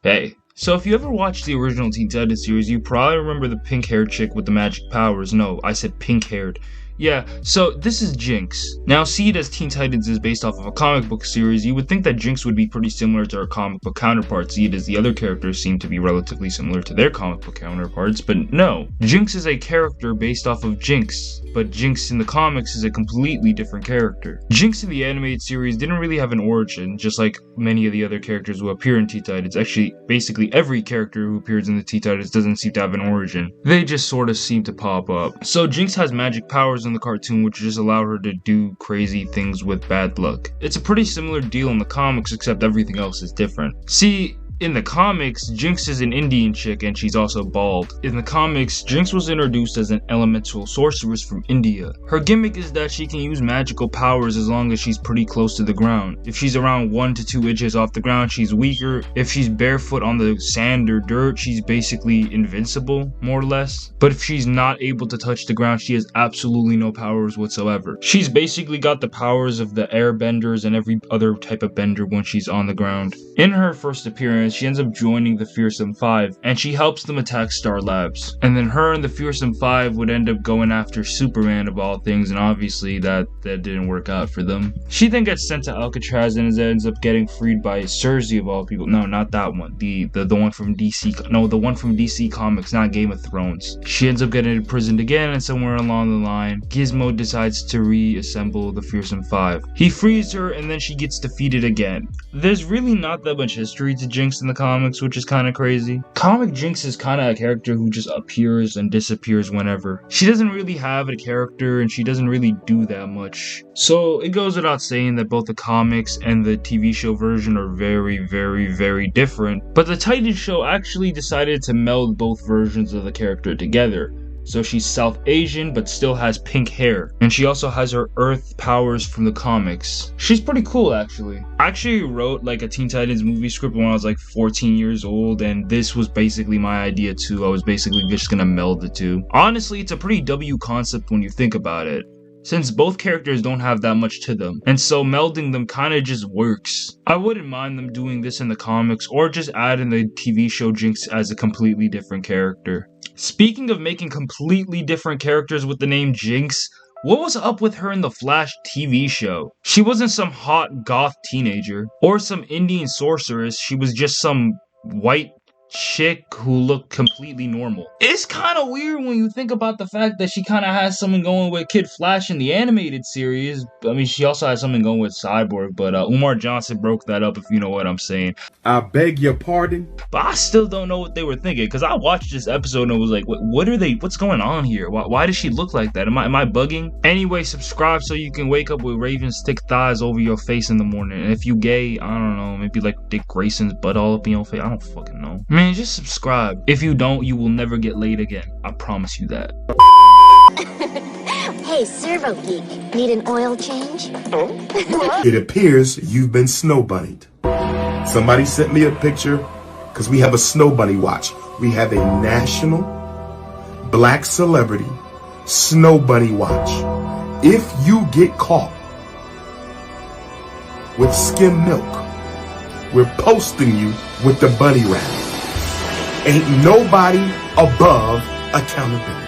Hey. So if you ever watched the original Teen Titans series, you probably remember the pink-haired chick with the magic powers. No, I said pink-haired. Yeah, so this is Jinx. Now, see it as Teen Titans is based off of a comic book series, you would think that Jinx would be pretty similar to her comic book counterparts, see it as the other characters seem to be relatively similar to their comic book counterparts, but no. Jinx is a character based off of Jinx, but Jinx in the comics is a completely different character. Jinx in the animated series didn't really have an origin, just like many of the other characters who appear in Teen Titans. Actually, basically every character who appears in the Teen Titans doesn't seem to have an origin. They just sort of seem to pop up. So Jinx has magic powers in the cartoon, which just allow her to do crazy things with bad luck. It's a pretty similar deal in the comics, except everything else is different. See, in the comics, Jinx is an Indian chick and she's also bald. In the comics, Jinx was introduced as an elemental sorceress from India. Her gimmick is that she can use magical powers as long as she's pretty close to the ground. If she's around 1 to 2 inches off the ground, she's weaker. If she's barefoot on the sand or dirt, she's basically invincible, more or less. But if she's not able to touch the ground, she has absolutely no powers whatsoever. She's basically got the powers of the airbenders and every other type of bender when she's on the ground. In her first appearance, she ends up joining the Fearsome Five, and she helps them attack Star Labs. And then her and the Fearsome Five would end up going after Superman of all things, and obviously that didn't work out for them. She then gets sent to Alcatraz and ends up getting freed by Cersei of all people. No, not that one. The one from DC. No, the one from DC Comics, not Game of Thrones. She ends up getting imprisoned again, and somewhere along the line, Gizmo decides to reassemble the Fearsome Five. He frees her, and then she gets defeated again. There's really not that much history to Jinx in the comics, which is kind of crazy. Comic Jinx is kind of a character who just appears and disappears whenever. She doesn't really have a character and she doesn't really do that much. So it goes without saying that both the comics and the TV show version are very, very, very different. But the Titan show actually decided to meld both versions of the character together. So she's South Asian but still has pink hair, and she also has her earth powers from the comics. She's pretty cool actually. I actually wrote like a Teen Titans movie script when I was like 14 years old, and this was basically my idea too. I was basically just gonna meld the two. Honestly, it's a pretty W concept when you think about it, since both characters don't have that much to them, and so melding them kinda just works. I wouldn't mind them doing this in the comics, or just add in the TV show Jinx as a completely different character. Speaking of making completely different characters with the name Jinx, what was up with her in the Flash TV show? She wasn't some hot goth teenager, or some Indian sorceress, she was just some white chick who looked completely normal. It's kind of weird when you think about the fact that she kind of has something going with Kid Flash in the animated series. I mean, she also has something going with Cyborg, but Umar Johnson broke that up, if you know what I'm saying. I beg your pardon? But I still don't know what they were thinking, because I watched this episode and was like, what's going on here? Why does she look like that? Am I bugging? Anyway, subscribe so you can wake up with Raven's thick thighs over your face in the morning. And if you gay, I don't know, maybe like Dick Grayson's butt all up in your face. I don't fucking know. Man, just subscribe. If you don't, you will never get laid again. I promise you that. Hey, Servo Geek, need an oil change? It appears you've been snow bunnied. Somebody sent me a picture because we have a snow bunny watch. We have a national black celebrity snow bunny watch. If you get caught with skim milk, we're posting you with the bunny wrap. Ain't nobody above accountability.